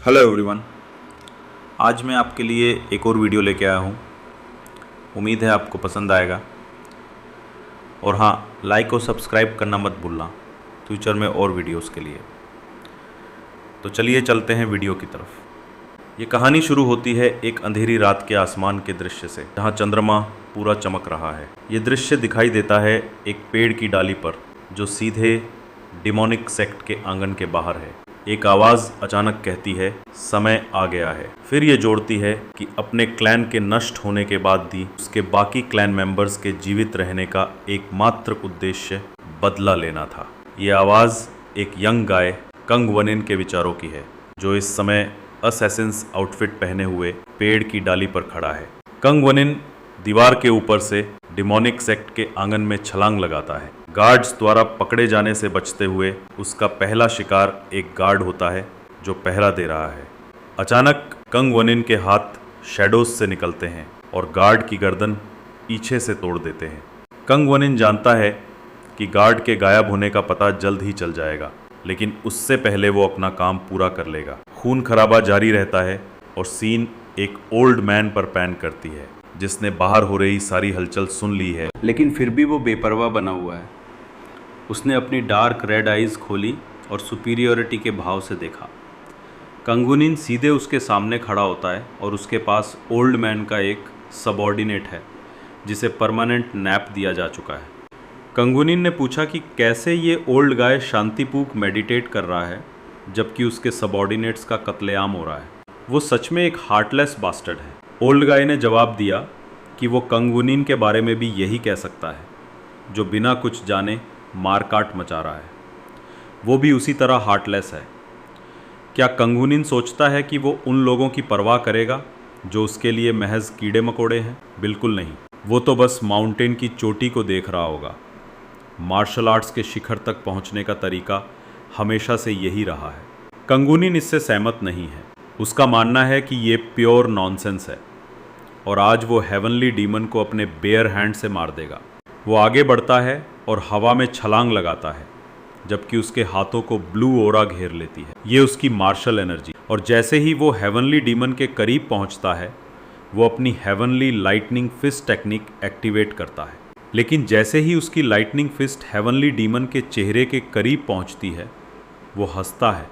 Hello everyone. आज मैं आपके लिए एक और वीडियो लेके आया हूँ। उम्मीद है आपको पसंद आएगा। और हाँ, लाइक और सब्सक्राइब करना मत भूलना फ्यूचर में और वीडियोस के लिए। तो चलिए चलते हैं वीडियो की तरफ। ये कहानी शुरू होती है एक अंधेरी रात के आसमान के दृश्य से, जहाँ चंद्रमा पूरा चमक रहा है। ये दृश्य दिखाई देता है एक पेड़ की डाली पर, जो सीधे डिमोनिक सेक्ट के आंगन के बाहर है। एक आवाज़ अचानक कहती है, समय आ गया है। फिर ये जोड़ती है कि अपने क्लैन के नष्ट होने के बाद भी उसके बाकी क्लैन मेंबर्स के जीवित रहने का एकमात्र उद्देश्य बदला लेना था। ये आवाज़ एक यंग गाय कंग वनिन के विचारों की है, जो इस समय असैसिन्स आउटफिट पहने हुए पेड़ की डाली पर खड़ा है। कंग वनिन दीवार के ऊपर से डिमोनिक सेक्ट के आंगन में छलांग लगाता है। गार्ड्स द्वारा पकड़े जाने से बचते हुए उसका पहला शिकार एक गार्ड होता है जो पहरा दे रहा है। अचानक कंग वनिन के हाथ शैडोज से निकलते हैं और गार्ड की गर्दन पीछे से तोड़ देते हैं। कंग वनिन जानता है कि गार्ड के गायब होने का पता जल्द ही चल जाएगा, लेकिन उससे पहले वो अपना काम पूरा कर लेगा। खून खराबा जारी रहता है और सीन एक ओल्ड मैन पर पैन करती है, जिसने बाहर हो रही सारी हलचल सुन ली है, लेकिन फिर भी वो बेपरवाह बना हुआ है। उसने अपनी डार्क रेड आइज़ खोली और सुपीरियरिटी के भाव से देखा। कंग वनिन सीधे उसके सामने खड़ा होता है और उसके पास ओल्ड मैन का एक सबऑर्डिनेट है, जिसे परमानेंट नैप दिया जा चुका है। कंग वनिन ने पूछा कि कैसे ये ओल्ड गाय शांतिपूर्वक मेडिटेट कर रहा है जबकि उसके सबऑर्डिनेट्स का कत्लेआम हो रहा है। वो सच में एक हार्टलेस बास्टर्ड है। ओल्ड गाय ने जवाब दिया कि वो कंग वनिन के बारे में भी यही कह सकता है, जो बिना कुछ जाने मारकाट मचा रहा है। वो भी उसी तरह हार्टलेस है। क्या कंग वनिन सोचता है कि वो उन लोगों की परवाह करेगा जो उसके लिए महज कीड़े मकोड़े हैं? बिल्कुल नहीं। वो तो बस माउंटेन की चोटी को देख रहा होगा। मार्शल आर्ट्स के शिखर तक पहुंचने का तरीका हमेशा से यही रहा है। कंग वनिन इससे सहमत नहीं है। उसका मानना है कि ये प्योर नॉनसेंस है और आज वो हेवनली डीमन को अपने बेयर हैंड से मार देगा। वो आगे बढ़ता है और हवा में छलांग लगाता है, जबकि उसके हाथों को ब्लू ओरा घेर लेती है। ये उसकी मार्शल एनर्जी। और जैसे ही वो हेवनली डीमन के करीब पहुंचता है, वो अपनी heavenly lightning fist technique activate करता है। लेकिन जैसे ही उसकी लाइटनिंग फिस्ट हेवनली डीमन के चेहरे के करीब पहुंचती है, वो हंसता है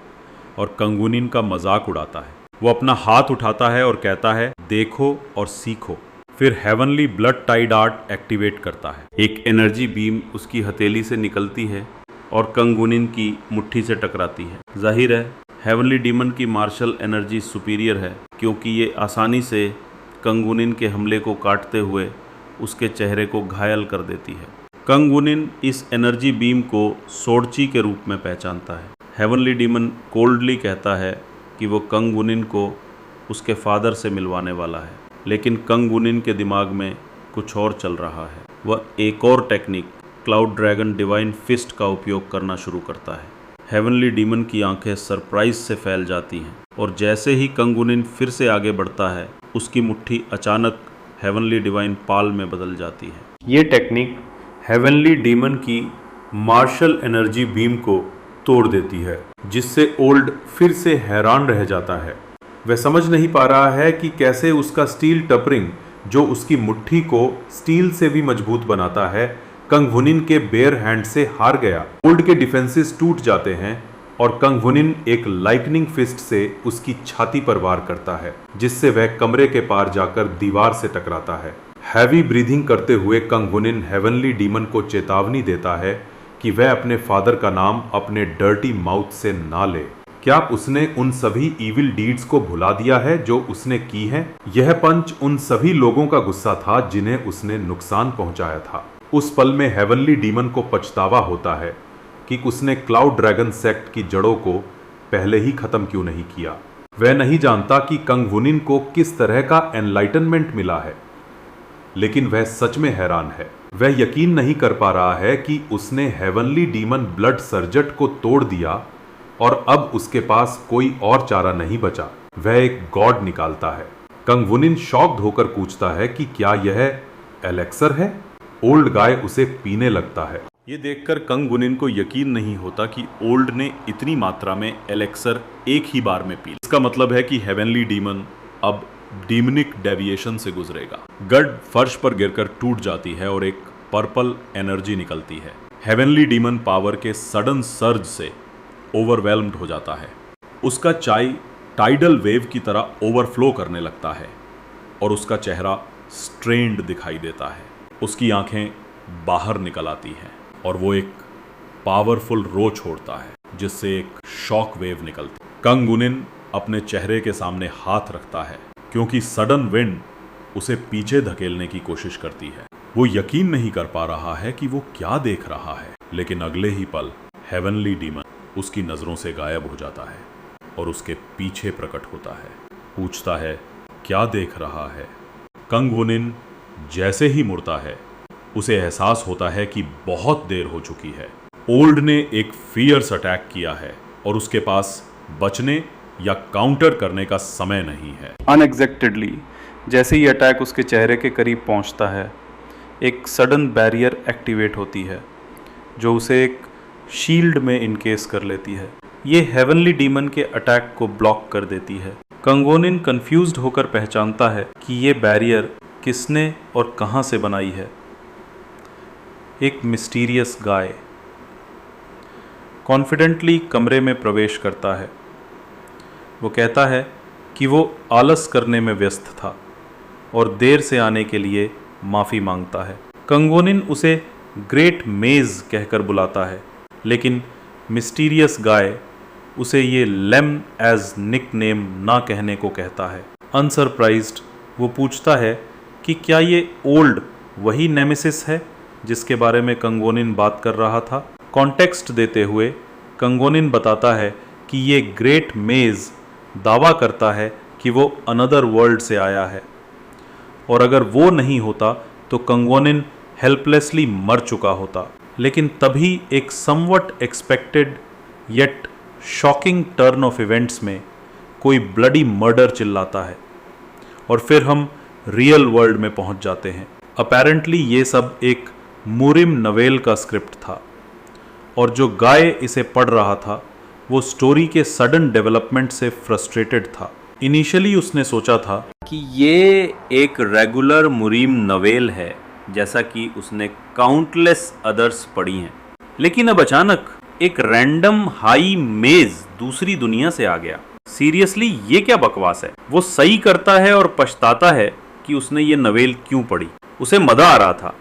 और कंग वनिन का मजाक उड़ाता है। वो अपना हाथ उठाता है और कहता है, देखो और सीखो। फिर heavenly blood tide art activate करता है। एक एनर्जी बीम उसकी हथेली से निकलती है और कंग वनिन की मुट्ठी से टकराती है। जाहिर है हेवनली डीमन की मार्शल एनर्जी सुपीरियर है, क्योंकि ये आसानी से कंग वनिन के हमले को काटते हुए उसके चेहरे को घायल कर देती है। कंग वनिन इस एनर्जी बीम को सोर्ची के रूप में पहचानता है। हेवनली डीमन कोल्डली कहता है कि वो कंग वनिन को उसके फादर से मिलवाने वाला है, लेकिन कंग वनिन के दिमाग में कुछ और चल रहा है। वह एक और technique cloud dragon divine fist का उपयोग करना शुरू करता है। हेवनली डीमन की आंखें सरप्राइज से फैल जाती हैं और जैसे ही कंग वनिन फिर से आगे बढ़ता है, उसकी मुट्ठी अचानक हेवनली डिवाइन पाल में बदल जाती है। ये टेक्निक हेवनली डीमन की मार्शल एनर्जी बीम को तोड़ देती है, जिससे ओल्ड फिर से हैरान रह जाता है। वह समझ नहीं पा रहा है कि कैसे उसका स्टील टपरिंग, जो उसकी मुट्ठी को स्टील से भी मजबूत बनाता है, कंग वनिन के बेयर हैंड से हार गया। ओल्ड के डिफेंसेस टूट जाते हैं और कंग वनिन एक लाइटनिंग फिस्ट से उसकी छाती पर वार करता है, जिससे वह कमरे के पार जाकर दीवार से टकराता है। हैवी ब्रीथिंग करते हुए कंग वनिन हेवनली डीमन को चेतावनी देता है कि वह अपने फादर का नाम अपने डर्टी माउथ से ना ले। क्या उसने उन सभी इविल डीड्स को भुला दिया है जो उसने की हैं? यह पंच उन सभी लोगों का गुस्सा था जिन्हें उसने नुकसान पहुंचाया था। उस पल में हेवनली डीमन को पछतावा होता है कि उसने क्लाउड ड्रैगन सेक्ट की जड़ों को पहले ही खत्म क्यों नहीं किया। वह नहीं जानता कि कंग वनिन को किस तरह का एनलाइटनमेंट मिला है, लेकिन वह सच में हैरान है। वह यकीन नहीं कर पा रहा है कि उसने हेवनली डीमन ब्लड सर्जट को तोड़ दिया और अब उसके पास कोई और चारा नहीं बचा। वह एक गॉड निकालता है। कंग वनिन शॉक्ड होकर पूछता है कि क्या यह एलेक्सर है? ओल्ड गाय उसे पीने लगता है। ये देखकर कंग गुनिन को यकीन नहीं होता कि ओल्ड ने इतनी मात्रा में एलेक्सर एक ही बार में पी। इसका मतलब है कि हेवनली डीमन अब डीमनिक डेविएशन से गुजरेगा। गड फर्श पर गिरकर टूट जाती है और एक पर्पल एनर्जी निकलती है। हेवनली डीमन पावर के सडन सर्ज से ओवरवेल्म्ड हो जाता है। उसका चाय टाइडल वेव की तरह ओवरफ्लो करने लगता है और उसका चेहरा स्ट्रेन्ड दिखाई देता है। उसकी आंखें बाहर निकल आती हैं और वो एक पावरफुल रो छोड़ता है जिससे एक शॉक वेव निकलती। कंग गुनिन अपने चेहरे के सामने हाथ रखता है क्योंकि सडन विंड उसे पीछे धकेलने की कोशिश करती है। वो यकीन नहीं कर पा रहा है कि वो क्या देख रहा है, लेकिन अगले ही पल हेवनली डीमन उसकी नजरों से गायब हो जाता है और उसके पीछे प्रकट होता है। पूछता है क्या देख रहा है। कंग गुनिन जैसे ही मुड़ता है उसे एहसास होता है कि बहुत देर हो चुकी है। ओल्ड ने एक फियर्स अटैक किया है और उसके पास बचने या काउंटर करने का समय नहीं है। अनएक्सपेक्टेडली जैसे ही अटैक उसके चेहरे के करीब पहुंचता है, एक सडन बैरियर एक्टिवेट होती है जो उसे एक शील्ड में इनकेस कर लेती है। ये हेवनली डीमन के अटैक को ब्लॉक कर देती है। कंग गुनिन कंफ्यूज्ड होकर पहचानता है कि ये बैरियर किसने और कहां से बनाई है। एक मिस्टीरियस गाय कॉन्फिडेंटली कमरे में प्रवेश करता है। वो कहता है कि वो आलस करने में व्यस्त था और देर से आने के लिए माफ़ी मांगता है। कंग गुनिन उसे ग्रेट मेज कहकर बुलाता है, लेकिन मिस्टीरियस गाय उसे ये लेम एज निक नेम ना कहने को कहता है। अनसरप्राइज्ड वो पूछता है कि क्या ये ओल्ड वही नेमेसिस है जिसके बारे में कंग गुनिन बात कर रहा था। कॉन्टेक्स्ट देते हुए कंग गुनिन बताता है कि ये ग्रेट मेज दावा करता है कि वो अनदर वर्ल्ड से आया है और अगर वो नहीं होता तो कंग गुनिन हेल्पलेसली मर चुका होता। लेकिन तभी एक somewhat expected yet shocking turn off events में कोई ब्लडी मर्डर चिल्लाता है और फिर हम रियल वर्ल्ड में पहुंच जाते हैं। अपेरेंटली ये सब एक मुरिम नवेल का स्क्रिप्ट था और जो गाय इसे पढ़ रहा था वो स्टोरी के सडन डेवलपमेंट से फ्रस्ट्रेटेड था। इनिशियली उसने सोचा था कि ये एक रेगुलर मुरीम नवेल है जैसा कि उसने काउंटलेस अदर्स पढ़ी हैं, लेकिन अब अचानक एक रैंडम हाई मेज दूसरी दुनिया से आ गया। सीरियसली ये क्या बकवास है। वो सही करता है और पछताता है कि उसने ये नवेल क्यों पढ़ी। उसे मजा आ रहा था,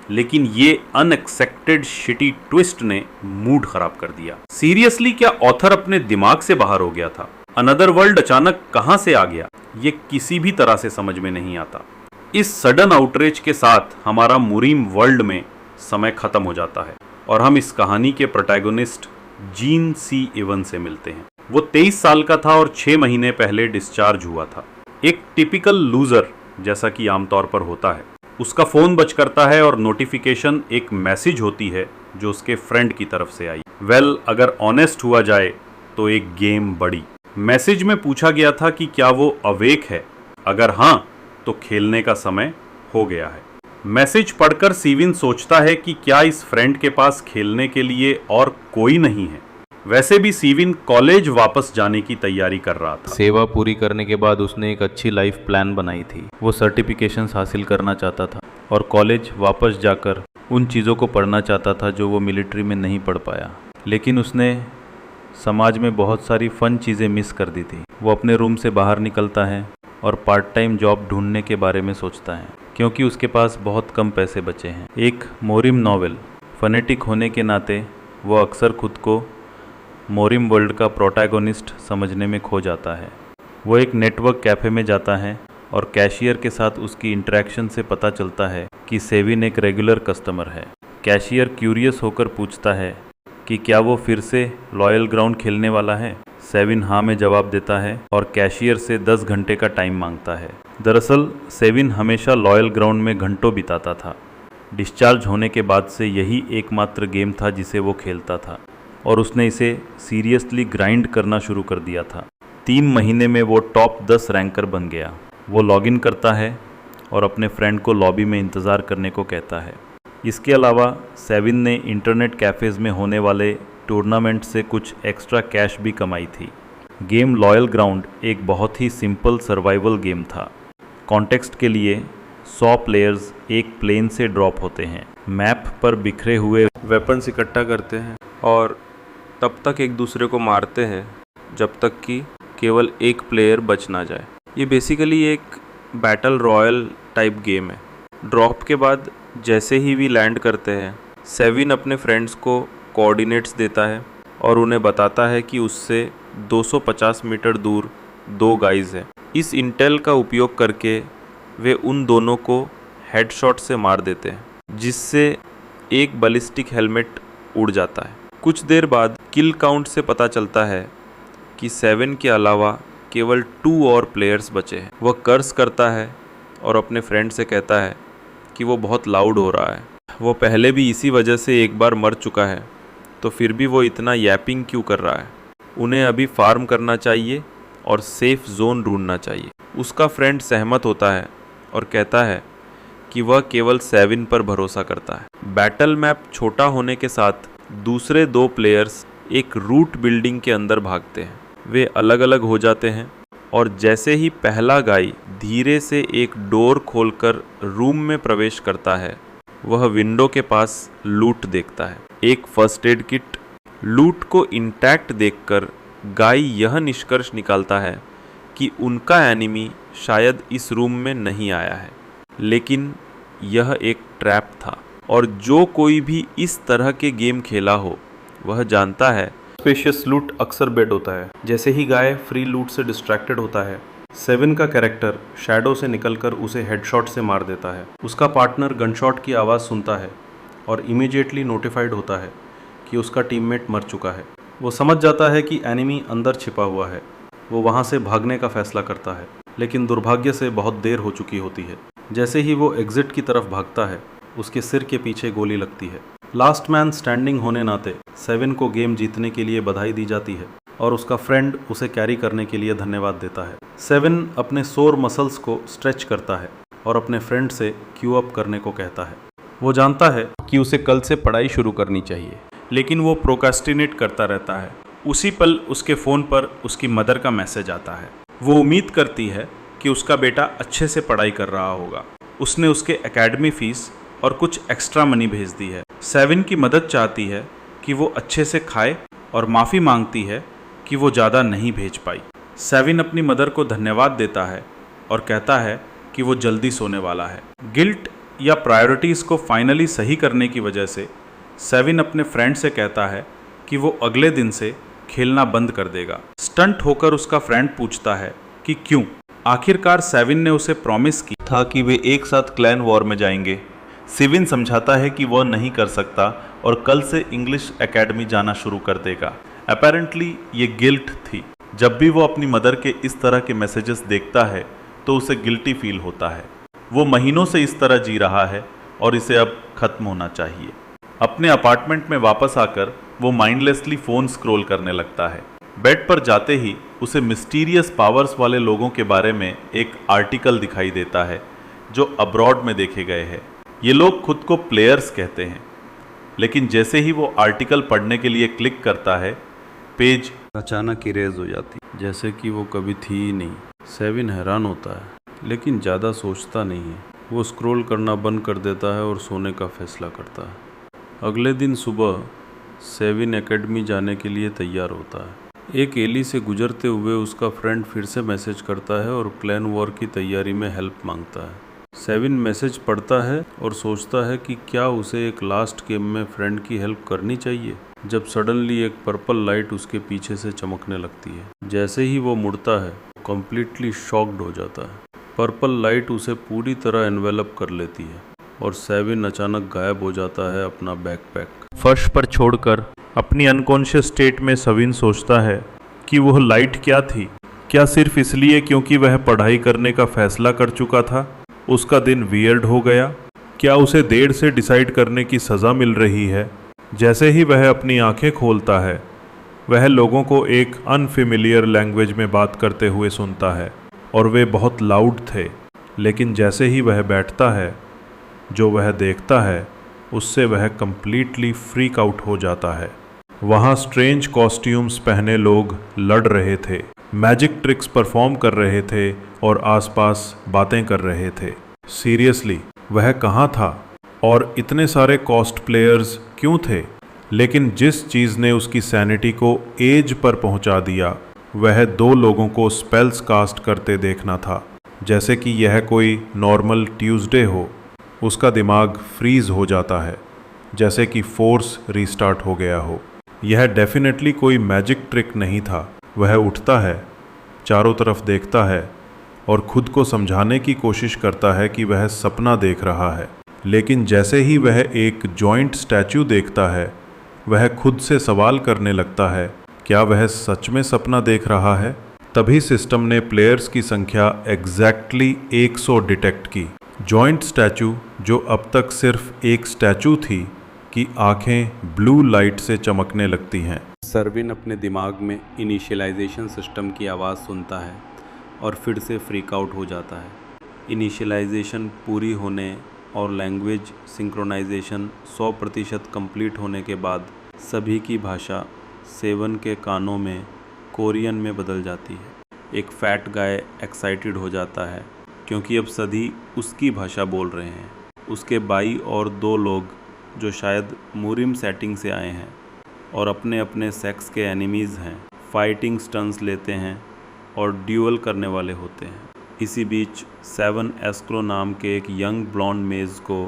लेकिन ये अनएक्सपेक्टेड शिटी ट्विस्ट ने मूड खराब कर दिया। सीरियसली क्या ऑथर अपने दिमाग से बाहर हो गया था। अनदर वर्ल्ड अचानक कहां से आ गया, ये किसी भी तरह से समझ में नहीं आता। इस सडन आउटरीच के साथ हमारा मुरीम वर्ल्ड में समय खत्म हो जाता है और हम इस कहानी के प्रोटैगोनिस्ट जीन सी इवन से मिलते हैं। वो 23 साल का था और 6 महीने पहले डिस्चार्ज हुआ था। एक टिपिकल लूजर जैसा कि आमतौर पर होता है। उसका फ़ोन बज करता है और नोटिफिकेशन एक मैसेज होती है जो उसके फ्रेंड की तरफ से आई। अगर ऑनेस्ट हुआ जाए तो एक गेम बड़ी। मैसेज में पूछा गया था कि क्या वो अवेक है, अगर हाँ तो खेलने का समय हो गया है। मैसेज पढ़कर सीविन सोचता है कि क्या इस फ्रेंड के पास खेलने के लिए और कोई नहीं है। वैसे भी सीविन कॉलेज वापस जाने की तैयारी कर रहा था। सेवा पूरी करने के बाद उसने एक अच्छी लाइफ प्लान बनाई थी। वो सर्टिफिकेशंस हासिल करना चाहता था और कॉलेज वापस जाकर उन चीज़ों को पढ़ना चाहता था जो वो मिलिट्री में नहीं पढ़ पाया। लेकिन उसने समाज में बहुत सारी फ़न चीज़ें मिस कर दी थी। वो अपने रूम से बाहर निकलता है और पार्ट टाइम जॉब ढूंढने के बारे में सोचता है क्योंकि उसके पास बहुत कम पैसे बचे हैं। एक मोरिम नॉवेल फनेटिक होने के नाते वो अक्सर खुद को मोरिम वर्ल्ड का प्रोटैगोनिस्ट समझने में खो जाता है। वो एक नेटवर्क कैफ़े में जाता है और कैशियर के साथ उसकी इंटरेक्शन से पता चलता है कि सेविन एक रेगुलर कस्टमर है। कैशियर क्यूरियस होकर पूछता है कि क्या वो फिर से लॉयल ग्राउंड खेलने वाला है। सेविन हाँ में जवाब देता है और कैशियर से 10 घंटे का टाइम मांगता है। दरअसल सेविन हमेशा लॉयल ग्राउंड में घंटों बिताता था। डिस्चार्ज होने के बाद से यही एकमात्र गेम था जिसे वो खेलता था और उसने इसे सीरियसली ग्राइंड करना शुरू कर दिया था। 3 महीने में वो टॉप 10 रैंकर बन गया। वो लॉगिन करता है और अपने फ्रेंड को लॉबी में इंतज़ार करने को कहता है। इसके अलावा सेविन ने इंटरनेट कैफ़ेज़ में होने वाले टूर्नामेंट से कुछ एक्स्ट्रा कैश भी कमाई थी। गेम लॉयल ग्राउंड एक बहुत ही सिंपल सर्वाइवल गेम था। कॉन्टेक्स्ट के लिए 100 प्लेयर्स एक प्लेन से ड्रॉप होते हैं, मैप पर बिखरे हुए वेपन्स इकट्ठा करते हैं और तब तक एक दूसरे को मारते हैं जब तक कि केवल एक प्लेयर बच ना जाए। ये बेसिकली एक बैटल रॉयल टाइप गेम है। ड्रॉप के बाद जैसे ही भी लैंड करते हैं, सेविन अपने फ्रेंड्स को कोऑर्डिनेट्स देता है और उन्हें बताता है कि उससे 250 मीटर दूर 2 गाइज हैं। इस इंटेल का उपयोग करके वे उन दोनों को हेडशॉट से मार देते हैं, जिससे एक बैलिस्टिक हेलमेट उड़ जाता है। कुछ देर बाद किल काउंट से पता चलता है कि 7 के अलावा केवल 2 और प्लेयर्स बचे हैं। वह कर्स करता है और अपने फ्रेंड से कहता है कि वो बहुत लाउड हो रहा है। वो पहले भी इसी वजह से एक बार मर चुका है, तो फिर भी वो इतना यैपिंग क्यों कर रहा है। उन्हें अभी फार्म करना चाहिए और सेफ जोन ढूंढना चाहिए। उसका फ्रेंड सहमत होता है और कहता है कि वह केवल 7 पर भरोसा करता है। बैटल मैप छोटा होने के साथ दूसरे 2 प्लेयर्स एक रूट बिल्डिंग के अंदर भागते हैं। वे अलग अलग हो जाते हैं और जैसे ही पहला गाय धीरे से एक डोर खोलकर रूम में प्रवेश करता है, वह विंडो के पास लूट देखता है, एक फर्स्ट एड किट। लूट को इंटैक्ट देखकर गाय यह निष्कर्ष निकालता है कि उनका एनिमी शायद इस रूम में नहीं आया है, लेकिन यह एक ट्रैप था। और जो कोई भी इस तरह के गेम खेला हो वह जानता है स्पेशियस लूट अक्सर बेड होता है। जैसे ही गाय फ्री लूट से डिस्ट्रैक्टेड होता है, 7 का कैरेक्टर शैडो से निकलकर उसे हेडशॉट से मार देता है। उसका पार्टनर गनशॉट की आवाज़ सुनता है और इमीडिएटली नोटिफाइड होता है कि उसका टीममेट मर चुका है। वो समझ जाता है कि एनिमी अंदर छिपा हुआ है। वो वहाँ से भागने का फैसला करता है, लेकिन दुर्भाग्य से बहुत देर हो चुकी होती है। जैसे ही वो एग्जिट की तरफ भागता है, उसके सिर के पीछे गोली लगती है। लास्ट मैन स्टैंडिंग होने नाते 7 को गेम जीतने के लिए बधाई दी जाती है और उसका फ्रेंड उसे कैरी करने के लिए धन्यवाद देता है। 7 अपने सोर मसल्स को स्ट्रेच करता है और अपने फ्रेंड से क्यू अप करने को कहता है। वो जानता है कि उसे कल से पढ़ाई शुरू करनी चाहिए, लेकिन वो प्रोक्रेस्टिनेट करता रहता है। उसी पल उसके फ़ोन पर उसकी मदर का मैसेज आता है। वो उम्मीद करती है कि उसका बेटा अच्छे से पढ़ाई कर रहा होगा। उसने उसके एकेडमी फीस और कुछ एक्स्ट्रा मनी भेज दी है। 7 की मदद चाहती है कि वो अच्छे से खाए और माफ़ी मांगती है कि वो ज़्यादा नहीं भेज पाई। 7 अपनी मदर को धन्यवाद देता है और कहता है कि वो जल्दी सोने वाला है। गिल्ट या प्रायोरिटीज़ को फाइनली सही करने की वजह से 7 अपने फ्रेंड से कहता है कि वो अगले दिन से खेलना बंद कर देगा। स्टंट होकर उसका फ्रेंड पूछता है कि क्यों। आखिरकार 7 ने उसे प्रॉमिस की था कि वे एक साथ क्लैन वॉर में जाएंगे। 7 समझाता है कि वह नहीं कर सकता और कल से इंग्लिश एकेडमी जाना शुरू कर देगा। अपेरेंटली ये गिल्ट थी। जब भी वो अपनी मदर के इस तरह के मैसेजेस देखता है तो उसे गिल्टी फील होता है। वो महीनों से इस तरह जी रहा है और इसे अब खत्म होना चाहिए। अपने अपार्टमेंट में वापस आकर वो माइंडलेसली फ़ोन स्क्रॉल करने लगता है। बेड पर जाते ही उसे मिस्टीरियस पावर्स वाले लोगों के बारे में एक आर्टिकल दिखाई देता है जो अब्रॉड में देखे गए हैं। ये लोग खुद को प्लेयर्स कहते हैं, लेकिन जैसे ही वो आर्टिकल पढ़ने के लिए क्लिक करता है, पेज अचानक इरेज हो जाती, जैसे कि वो कभी थी ही नहीं। 7 हैरान होता है, लेकिन ज़्यादा सोचता नहीं है। वो स्क्रॉल करना बंद कर देता है और सोने का फैसला करता है। अगले दिन सुबह 7 एकेडमी जाने के लिए तैयार होता है। एक एली से गुजरते हुए उसका फ्रेंड फिर से मैसेज करता है और क्लैन वॉर की तैयारी में हेल्प मांगता है। 7 मैसेज पढ़ता है और सोचता है कि क्या उसे एक लास्ट गेम में फ्रेंड की हेल्प करनी चाहिए, जब सडनली एक पर्पल लाइट उसके पीछे से चमकने लगती है। जैसे ही वो मुड़ता है, कंप्लीटली शॉक्ड हो जाता है। पर्पल लाइट उसे पूरी तरह एनवेलप कर लेती है और 7 अचानक गायब हो जाता है अपना बैकपैक फर्श पर छोड़कर। अपनी अनकॉन्शियस स्टेट में 7 सोचता है कि वह लाइट क्या थी। क्या सिर्फ इसलिए क्योंकि वह पढ़ाई करने का फैसला कर चुका था उसका दिन वियर्ड हो गया? क्या उसे देर से डिसाइड करने की सज़ा मिल रही है? जैसे ही वह अपनी आंखें खोलता है, वह लोगों को एक अनफेमिलियर लैंग्वेज में बात करते हुए सुनता है और वे बहुत लाउड थे। लेकिन जैसे ही वह बैठता है, जो वह देखता है उससे वह कंप्लीटली फ्रीक आउट हो जाता है। वहाँ स्ट्रेंज कॉस्ट्यूम्स पहने लोग लड़ रहे थे, मैजिक ट्रिक्स परफॉर्म कर रहे थे और आसपास बातें कर रहे थे। सीरियसली वह कहाँ था और इतने सारे कॉस्ट प्लेयर्स क्यों थे? लेकिन जिस चीज़ ने उसकी सैनिटी को एज पर पहुंचा दिया वह 2 लोगों को स्पेल्स कास्ट करते देखना था, जैसे कि यह कोई नॉर्मल ट्यूसडे हो। उसका दिमाग फ्रीज हो जाता है, जैसे कि फोर्स रीस्टार्ट हो गया हो। यह डेफिनेटली कोई मैजिक ट्रिक नहीं था। वह उठता है, चारों तरफ देखता है और खुद को समझाने की कोशिश करता है कि वह सपना देख रहा है। लेकिन जैसे ही वह एक जॉइंट स्टैचू देखता है वह खुद से सवाल करने लगता है, क्या वह सच में सपना देख रहा है? तभी सिस्टम ने प्लेयर्स की संख्या एग्जैक्टली 100 डिटेक्ट की। जॉइंट स्टैचू, जो अब तक सिर्फ एक स्टैचू थी, की आंखें ब्लू लाइट से चमकने लगती हैं। सरविन अपने दिमाग में इनिशियलाइजेशन सिस्टम की आवाज़ सुनता है और फिर से फ्रीक आउट हो जाता है। इनिशियलाइजेशन पूरी होने और लैंग्वेज सिंक्रोनाइजेशन 100% कंप्लीट होने के बाद सभी की भाषा सेवन के कानों में कोरियन में बदल जाती है। एक फैट गाय एक्साइटेड हो जाता है क्योंकि अब सभी उसकी भाषा बोल रहे हैं। उसके बाई और 2 लोग जो शायद मूरिम सेटिंग से आए हैं और अपने अपने सेक्स के एनिमीज़ हैं, फाइटिंग स्टंस लेते हैं और ड्यूअल करने वाले होते हैं। इसी बीच 7 एस्क्रो नाम के एक यंग ब्लॉन्ड मेज को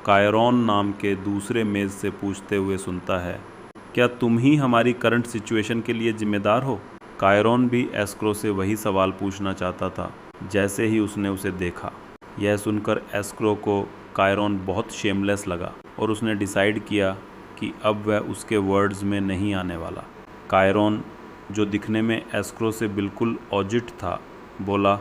कायरॉन नाम के दूसरे मेज से पूछते हुए सुनता है, क्या तुम ही हमारी करंट सिचुएशन के लिए जिम्मेदार हो? कायरॉन भी एस्क्रो से वही सवाल पूछना चाहता था जैसे ही उसने उसे देखा। यह सुनकर एस्क्रो को कायरॉन बहुत शेमलेस लगा और उसने डिसाइड किया कि अब वह उसके वर्ड्स में नहीं आने वाला। कायरॉन, जो दिखने में एस्क्रो से बिल्कुल ऑजिट था, बोला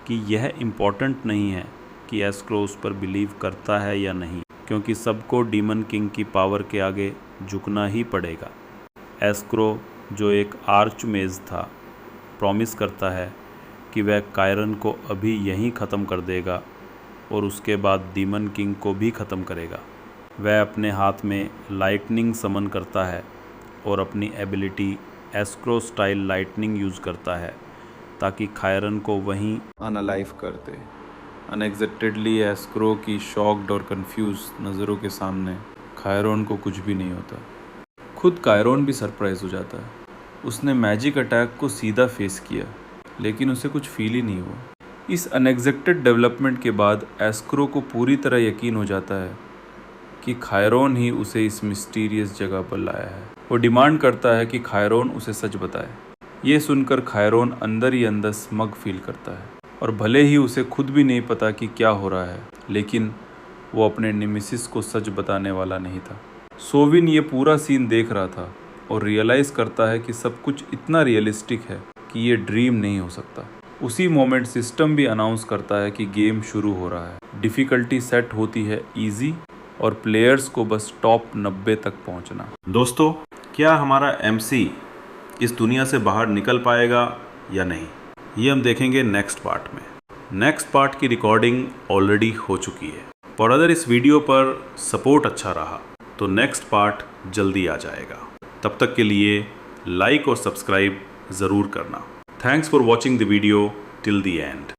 कि यह इम्पॉर्टेंट नहीं है कि एस्क्रो उस पर बिलीव करता है या नहीं, क्योंकि सबको डीमन किंग की पावर के आगे झुकना ही पड़ेगा। एस्क्रो, जो एक आर्च मेज था, प्रॉमिस करता है कि वह कायरन को अभी यहीं ख़त्म कर देगा और उसके बाद डीमन किंग को भी ख़त्म करेगा। वह अपने हाथ में लाइटनिंग समन करता है और अपनी ability escrow style lightning use करता है ताकि कायरन को वहीं अनलाइव कर दे। अनएक्सपेक्टेडली एस्क्रो की शॉक्ड और कंफ्यूज नज़रों के सामने कायरन को कुछ भी नहीं होता। खुद कायरन भी सरप्राइज हो जाता है। उसने मैजिक अटैक को सीधा फेस किया लेकिन उसे कुछ फील ही नहीं हुआ। इस अनएक्सपेक्टेड डेवलपमेंट के बाद एस्क्रो को पूरी तरह यकीन हो जाता है कि कायरन ही उसे इस मिस्टीरियस जगह पर लाया है। वो डिमांड करता है कि कायरन उसे सच बताए। ये सुनकर कायरन अंदर ही अंदर स्मग फील करता है और भले ही उसे खुद भी नहीं पता कि क्या हो रहा है, लेकिन वो अपने नेमेसिस को सच बताने वाला नहीं था। सोविन ये पूरा सीन देख रहा था और रियलाइज़ करता है कि सब कुछ इतना रियलिस्टिक है कि ये ड्रीम नहीं हो सकता। उसी मोमेंट सिस्टम भी अनाउंस करता है कि गेम शुरू हो रहा है। डिफ़िकल्टी सेट होती है इजी और प्लेयर्स को बस टॉप 90 तक पहुंचना। दोस्तों, क्या हमारा MC इस दुनिया से बाहर निकल पाएगा या नहीं, ये हम देखेंगे नेक्स्ट पार्ट में। नेक्स्ट पार्ट की रिकॉर्डिंग ऑलरेडी हो चुकी है, और अगर इस वीडियो पर सपोर्ट अच्छा रहा तो नेक्स्ट पार्ट जल्दी आ जाएगा। तब तक के लिए लाइक और सब्सक्राइब ज़रूर करना। Thanks for watching the video till the end.